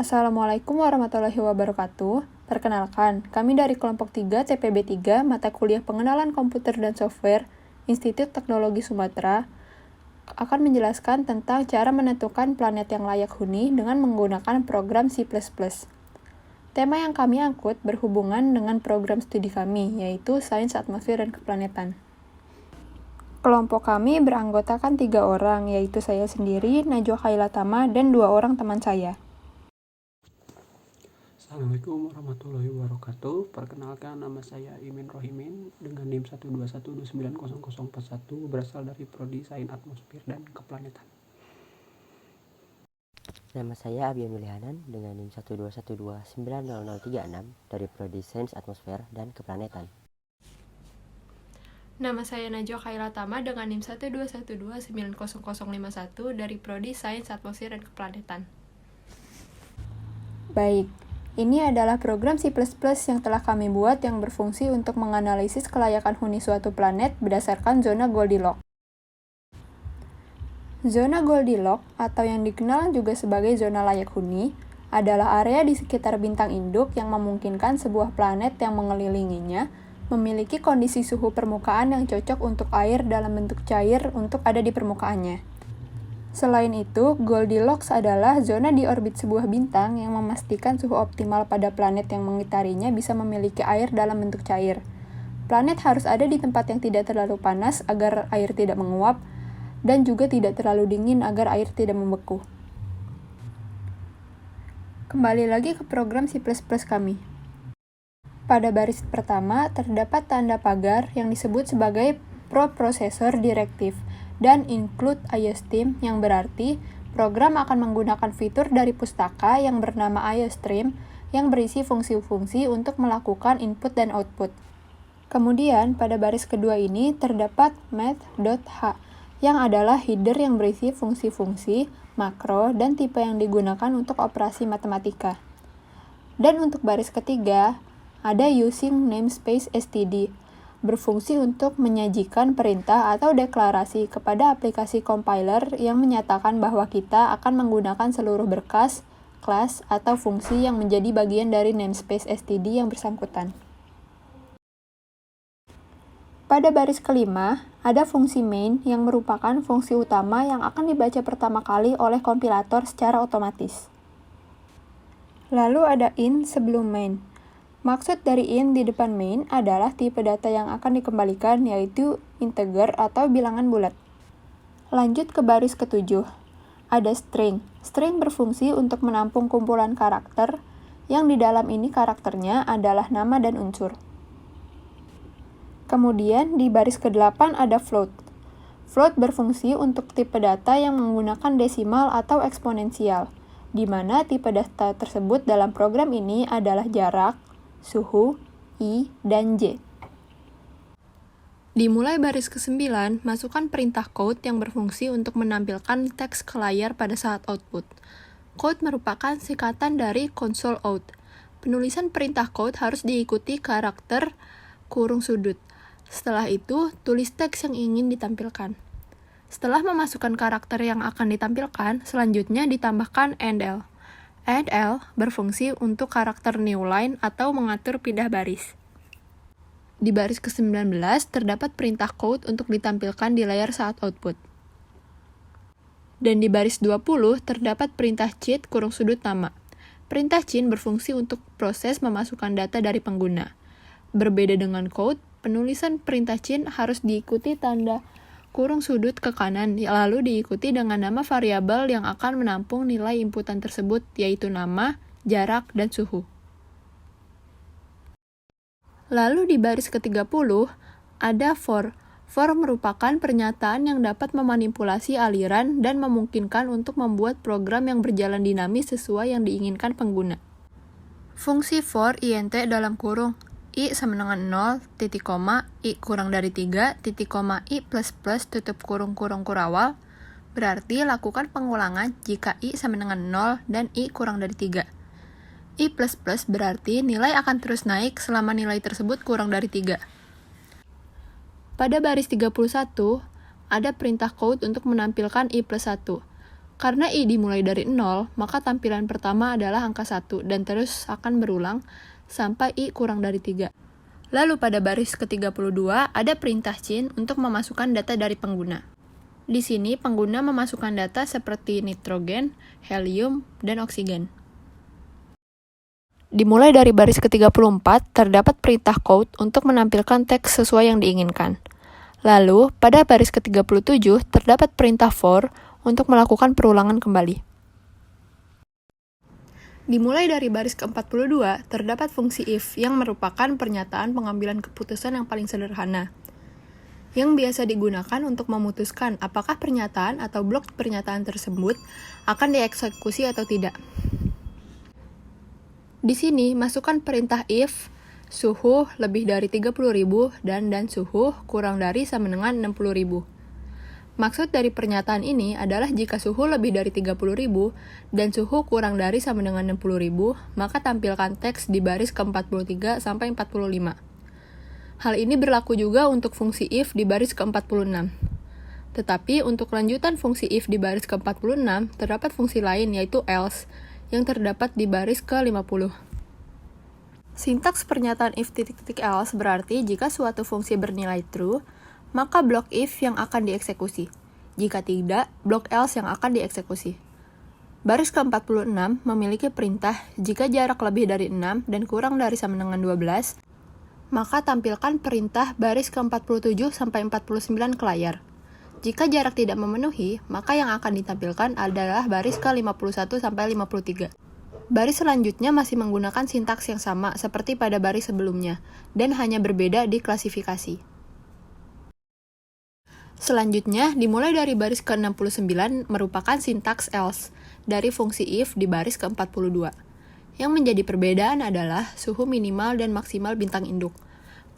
Assalamualaikum warahmatullahi wabarakatuh. Perkenalkan, kami dari kelompok 3 TPB 3 mata kuliah Pengenalan Komputer dan Software Institut Teknologi Sumatera akan menjelaskan tentang cara menentukan planet yang layak huni dengan menggunakan program C++. Tema yang kami angkut berhubungan dengan program studi kami, yaitu Sains Atmosfer dan Keplanetan. Kelompok kami beranggotakan 3 orang, yaitu saya sendiri, Najwa Khailatama, dan 2 orang teman saya. Assalamualaikum warahmatullahi wabarakatuh. Perkenalkan, nama saya Imin Rohimin dengan NIM 121290041 berasal dari Prodi Sains Atmosfer dan Keplanetan. Nama saya Abian Yulihanan dengan NIM 121290036 dari Prodi Sains Atmosfer dan Keplanetan. Nama saya Najwa Khailatama dengan NIM 121290051 dari Prodi Sains Atmosfer dan Keplanetan. Baik, ini adalah program C++ yang telah kami buat yang berfungsi untuk menganalisis kelayakan huni suatu planet berdasarkan zona Goldilocks. Zona Goldilocks, atau yang dikenal juga sebagai zona layak huni, adalah area di sekitar bintang induk yang memungkinkan sebuah planet yang mengelilinginya memiliki kondisi suhu permukaan yang cocok untuk air dalam bentuk cair untuk ada di permukaannya. Selain itu, Goldilocks adalah zona di orbit sebuah bintang yang memastikan suhu optimal pada planet yang mengitarinya bisa memiliki air dalam bentuk cair. Planet harus ada di tempat yang tidak terlalu panas agar air tidak menguap, dan juga tidak terlalu dingin agar air tidak membeku. Kembali lagi ke program C++ kami. Pada baris pertama, terdapat tanda pagar yang disebut sebagai Preprocessor Directive dan include IOStream, yang berarti program akan menggunakan fitur dari pustaka yang bernama IOStream yang berisi fungsi-fungsi untuk melakukan input dan output. Kemudian, pada baris kedua ini terdapat math.h yang adalah header yang berisi fungsi-fungsi, makro, dan tipe yang digunakan untuk operasi matematika. Dan untuk baris ketiga, ada using namespace std, berfungsi untuk menyajikan perintah atau deklarasi kepada aplikasi compiler yang menyatakan bahwa kita akan menggunakan seluruh berkas, kelas, atau fungsi yang menjadi bagian dari namespace std yang bersangkutan. Pada baris kelima, ada fungsi main yang merupakan fungsi utama yang akan dibaca pertama kali oleh kompilator secara otomatis. Lalu ada in sebelum main. Maksud dari in di depan main adalah tipe data yang akan dikembalikan, yaitu integer atau bilangan bulat. Lanjut ke baris ketujuh. Ada string. String berfungsi untuk menampung kumpulan karakter, yang di dalam ini karakternya adalah nama dan unsur. Kemudian di baris ke-8 ada float. Float berfungsi untuk tipe data yang menggunakan desimal atau eksponensial, di mana tipe data tersebut dalam program ini adalah jarak, suhu, I, dan J. Dimulai baris ke-9, masukkan perintah code yang berfungsi untuk menampilkan teks ke layar pada saat output. Code merupakan singkatan dari console out. Penulisan perintah code harus diikuti karakter kurung sudut. Setelah itu, tulis teks yang ingin ditampilkan. Setelah memasukkan karakter yang akan ditampilkan, selanjutnya ditambahkan endl. Endl berfungsi untuk karakter new line atau mengatur pindah baris. Di baris ke-19 terdapat perintah code untuk ditampilkan di layar saat output. Dan di baris 20 terdapat perintah cheat kurung sudut nama. Perintah cheat berfungsi untuk proses memasukkan data dari pengguna. Berbeda dengan code, penulisan perintah cheat harus diikuti tanda kurung sudut ke kanan, lalu diikuti dengan nama variabel yang akan menampung nilai inputan tersebut, yaitu nama, jarak, dan suhu. Lalu di baris ke-30, ada for. For merupakan pernyataan yang dapat memanipulasi aliran dan memungkinkan untuk membuat program yang berjalan dinamis sesuai yang diinginkan pengguna. Fungsi for int dalam kurung I sama dengan 0, titik koma, I kurang dari 3, titik koma, I plus plus, tutup kurung kurawal, berarti lakukan pengulangan jika I sama dengan 0 dan I kurang dari 3. I plus plus berarti nilai akan terus naik selama nilai tersebut kurang dari 3. Pada baris 31, ada perintah code untuk menampilkan I plus 1. Karena I dimulai dari 0, maka tampilan pertama adalah angka 1 dan terus akan berulang sampai I kurang dari 3. Lalu pada baris ke-32 ada perintah chain untuk memasukkan data dari pengguna. Di sini pengguna memasukkan data seperti nitrogen, helium, dan oksigen. Dimulai dari baris ke-34 terdapat perintah code untuk menampilkan teks sesuai yang diinginkan. Lalu pada baris ke-37 terdapat perintah for untuk melakukan perulangan kembali. Dimulai dari baris ke-42 terdapat fungsi if yang merupakan pernyataan pengambilan keputusan yang paling sederhana, yang biasa digunakan untuk memutuskan apakah pernyataan atau blok pernyataan tersebut akan dieksekusi atau tidak. Di sini, masukkan perintah if suhu lebih dari 30.000 dan suhu kurang dari sama dengan 60.000. Maksud dari pernyataan ini adalah jika suhu lebih dari 30.000 dan suhu kurang dari sama dengan 60.000, maka tampilkan teks di baris ke-43 sampai 45. Hal ini berlaku juga untuk fungsi if di baris ke-46. Tetapi untuk lanjutan fungsi if di baris ke-46, terdapat fungsi lain yaitu else, yang terdapat di baris ke-50. Sintaks pernyataan if else berarti jika suatu fungsi bernilai true, maka blok if yang akan dieksekusi. Jika tidak, blok else yang akan dieksekusi. Baris ke-46 memiliki perintah jika jarak lebih dari 6 dan kurang dari sama dengan 12, maka tampilkan perintah baris ke-47 sampai 49 ke layar. Jika jarak tidak memenuhi, maka yang akan ditampilkan adalah baris ke-51 sampai 53. Baris selanjutnya masih menggunakan sintaks yang sama seperti pada baris sebelumnya, dan hanya berbeda di klasifikasi. Selanjutnya, dimulai dari baris ke-69 merupakan sintaks else dari fungsi if di baris ke-42. Yang menjadi perbedaan adalah suhu minimal dan maksimal bintang induk.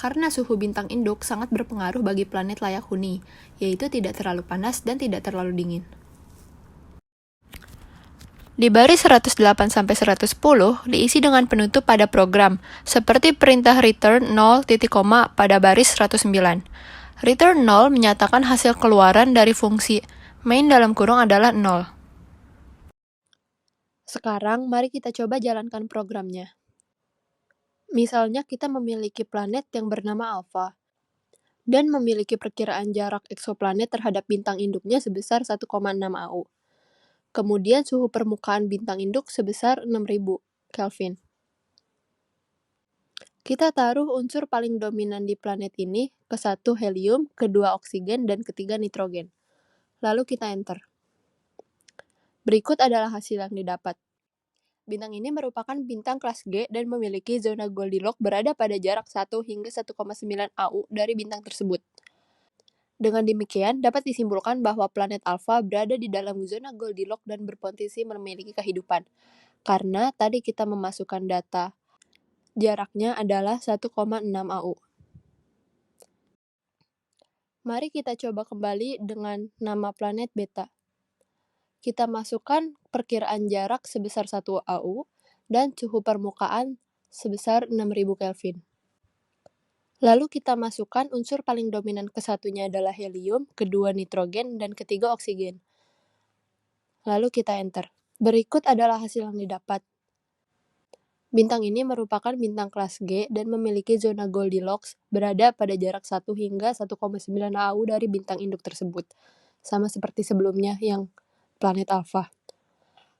Karena suhu bintang induk sangat berpengaruh bagi planet layak huni, yaitu tidak terlalu panas dan tidak terlalu dingin. Di baris 108-110 diisi dengan penutup pada program, seperti perintah return 0, pada baris 109. Return 0 menyatakan hasil keluaran dari fungsi main dalam kurung adalah 0. Sekarang, mari kita coba jalankan programnya. Misalnya, kita memiliki planet yang bernama Alpha, dan memiliki perkiraan jarak eksoplanet terhadap bintang induknya sebesar 1,6 AU. Kemudian, suhu permukaan bintang induk sebesar 6000 Kelvin. Kita taruh unsur paling dominan di planet ini, ke-1 helium, ke-2 oksigen, dan ke-3 nitrogen. Lalu kita enter. Berikut adalah hasil yang didapat. Bintang ini merupakan bintang kelas G dan memiliki zona Goldilocks berada pada jarak 1 hingga 1,9 AU dari bintang tersebut. Dengan demikian, dapat disimpulkan bahwa planet Alpha berada di dalam zona Goldilocks dan berpotensi memiliki kehidupan. Karena tadi kita memasukkan data, jaraknya adalah 1,6 AU. Mari kita coba kembali dengan nama planet Beta. Kita masukkan perkiraan jarak sebesar 1 AU dan suhu permukaan sebesar 6000 Kelvin. Lalu kita masukkan unsur paling dominan ke-1-nya adalah helium, ke-2 nitrogen, dan ke-3 oksigen. Lalu kita enter. Berikut adalah hasil yang didapat. Bintang ini merupakan bintang kelas G dan memiliki zona Goldilocks berada pada jarak 1 hingga 1,9 AU dari bintang induk tersebut, sama seperti sebelumnya yang planet Alpha.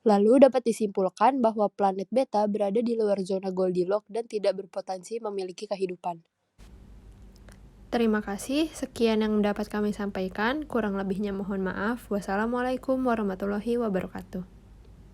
Lalu dapat disimpulkan bahwa planet Beta berada di luar zona Goldilocks dan tidak berpotensi memiliki kehidupan. Terima kasih, sekian yang dapat kami sampaikan. Kurang lebihnya mohon maaf. Wassalamualaikum warahmatullahi wabarakatuh.